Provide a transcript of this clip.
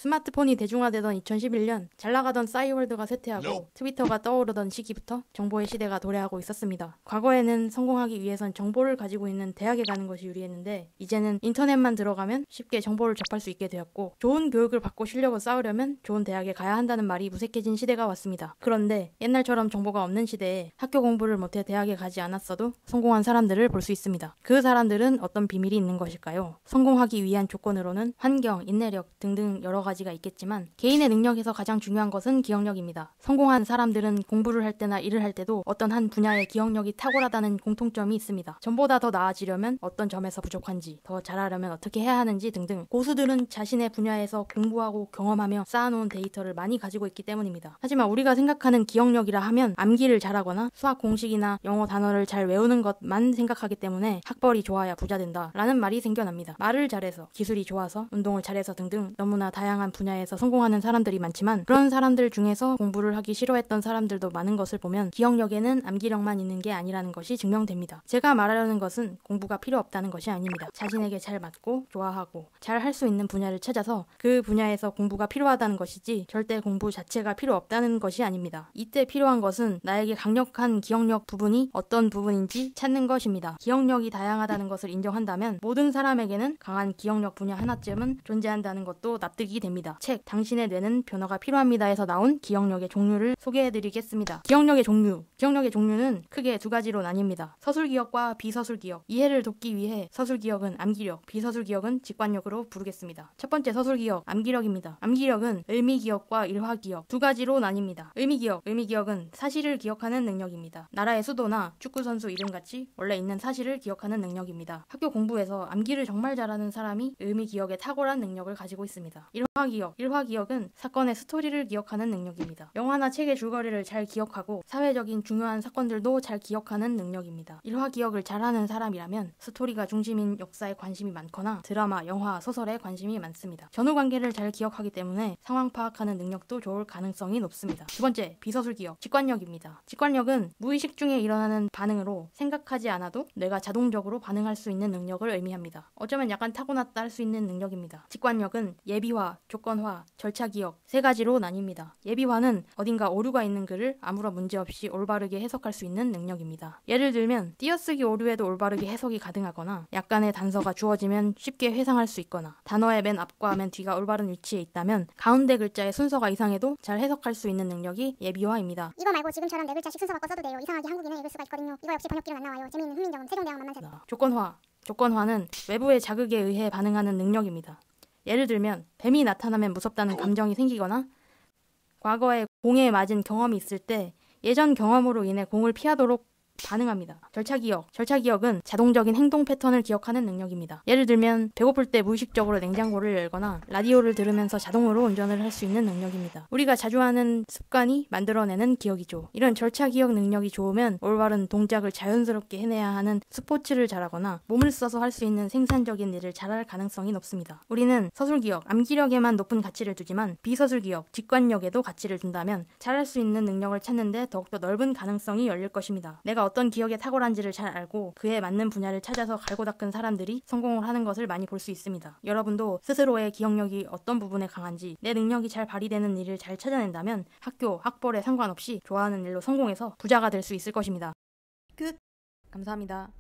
스마트폰이 대중화되던 2011년 잘나가던 싸이월드가 쇠퇴하고 트위터가 떠오르던 시기부터 정보의 시대가 도래하고 있었습니다. 과거에는 성공하기 위해선 정보를 가지고 있는 대학에 가는 것이 유리했는데 이제는 인터넷만 들어가면 쉽게 정보를 접할 수 있게 되었고 좋은 교육을 받고 실력을 쌓으려면 좋은 대학에 가야 한다는 말이 무색해진 시대가 왔습니다. 그런데 옛날처럼 정보가 없는 시대에 학교 공부를 못해 대학에 가지 않았어도 성공한 사람들을 볼 수 있습니다. 그 사람들은 어떤 비밀이 있는 것일까요? 성공하기 위한 조건으로는 환경, 인내력 등등 여러 가지가 있겠지만 개인의 능력에서 가장 중요한 것은 기억력입니다. 성공한 사람들은 공부를 할 때나 일을 할 때도 어떤 한 분야의 기억력이 탁월하다는 공통점이 있습니다. 전보다 더 나아지려면 어떤 점에서 부족한지, 더 잘하려면 어떻게 해야 하는지 등등 고수들은 자신의 분야에서 공부하고 경험하며 쌓아놓은 데이터를 많이 가지고 있기 때문입니다. 하지만 우리가 생각하는 기억력이라 하면 암기를 잘하거나 수학 공식이나 영어 단어를 잘 외우는 것만 생각하기 때문에 학벌이 좋아야 부자 된다 라는 말이 생겨납니다. 말을 잘해서, 기술이 좋아서, 운동을 잘해서 등등 너무나 다양한 분야에서 성공하는 사람들이 많지만 그런 사람들 중에서 공부를 하기 싫어했던 사람들도 많은 것을 보면 기억력에는 암기력만 있는 게 아니라는 것이 증명됩니다. 제가 말하려는 것은 공부가 필요 없다는 것이 아닙니다. 자신에게 잘 맞고 좋아하고 잘 할 수 있는 분야를 찾아서 그 분야에서 공부가 필요하다는 것이지 절대 공부 자체가 필요 없다는 것이 아닙니다. 이때 필요한 것은 나에게 강력한 기억력 부분이 어떤 부분인지 찾는 것입니다. 기억력이 다양하다는 것을 인정한다면 모든 사람에게는 강한 기억력 분야 하나쯤은 존재한다는 것도 납득이 됩니다. 책 당신의 뇌는 변화가 필요합니다에서 나온 기억력의 종류를 소개해드리겠습니다. 기억력의 종류는 크게 두 가지로 나뉩니다. 서술기억과 비서술기억. 이해를 돕기 위해 서술기억은 암기력, 비서술기억은 직관력으로 부르겠습니다. 첫 번째 서술기억, 암기력입니다. 암기력은 의미기억과 일화기억 두 가지로 나뉩니다. 의미기억은 사실을 기억하는 능력입니다. 나라의 수도나 축구선수 이름같이 원래 있는 사실을 기억하는 능력입니다. 학교 공부에서 암기를 정말 잘하는 사람이 의미기억에 탁월한 능력을 가지고 있습니다. 일화기억은 사건의 스토리를 기억하는 능력입니다. 영화나 책의 줄거리를 잘 기억하고 사회적인 중요한 사건들도 잘 기억하는 능력입니다. 일화기억을 잘하는 사람이라면 스토리가 중심인 역사에 관심이 많거나 드라마, 영화, 소설에 관심이 많습니다. 전후관계를 잘 기억하기 때문에 상황 파악하는 능력도 좋을 가능성이 높습니다. 두 번째, 비서술기억, 직관력입니다. 직관력은 무의식 중에 일어나는 반응으로 생각하지 않아도 뇌가 자동적으로 반응할 수 있는 능력을 의미합니다. 어쩌면 약간 타고났다 할 수 있는 능력입니다. 직관력은 예비화, 조건화, 절차기억 세 가지로 나뉩니다. 예비화는 어딘가 오류가 있는 글을 아무런 문제 없이 올바르게 해석할 수 있는 능력입니다. 예를 들면 띄어쓰기 오류에도 올바르게 해석이 가능하거나 약간의 단서가 주어지면 쉽게 회상할 수 있거나 단어의 맨 앞과 맨 뒤가 올바른 위치에 있다면 가운데 글자의 순서가 이상해도 잘 해석할 수 있는 능력이 예비화입니다. 이거 말고 지금처럼 네 글자씩 순서 바꿔 써도 돼요. 이상하게 한국인은 읽을 수가 있거든요. 이거 역시 번역기는 안 나와요. 재미있는 훈민정음 세종대왕 만만세. 조건화는 외부의 자극에 의해 반응하는 능력입니다. 예를 들면 뱀이 나타나면 무섭다는 감정이 생기거나 과거에 공에 맞은 경험이 있을 때 예전 경험으로 인해 공을 피하도록 반응합니다. 절차기억은 자동적인 행동 패턴을 기억하는 능력입니다. 예를 들면 배고플 때 무의식적으로 냉장고를 열거나 라디오를 들으면서 자동으로 운전을 할 수 있는 능력입니다. 우리가 자주 하는 습관이 만들어내는 기억이죠. 이런 절차기억 능력이 좋으면 올바른 동작을 자연스럽게 해내야 하는 스포츠를 잘하거나 몸을 써서 할 수 있는 생산적인 일을 잘할 가능성이 높습니다. 우리는 서술기억, 암기력에만 높은 가치를 두지만 비서술기억, 직관력에도 가치를 둔다면 잘할 수 있는 능력을 찾는데 더욱더 넓은 가능성이 열릴 것입니다. 내가 어떤 기억에 탁월한지를 잘 알고 그에 맞는 분야를 찾아서 갈고 닦은 사람들이 성공을 하는 것을 많이 볼 수 있습니다. 여러분도 스스로의 기억력이 어떤 부분에 강한지 내 능력이 잘 발휘되는 일을 잘 찾아낸다면 학교, 학벌에 상관없이 좋아하는 일로 성공해서 부자가 될 수 있을 것입니다. 끝! 감사합니다.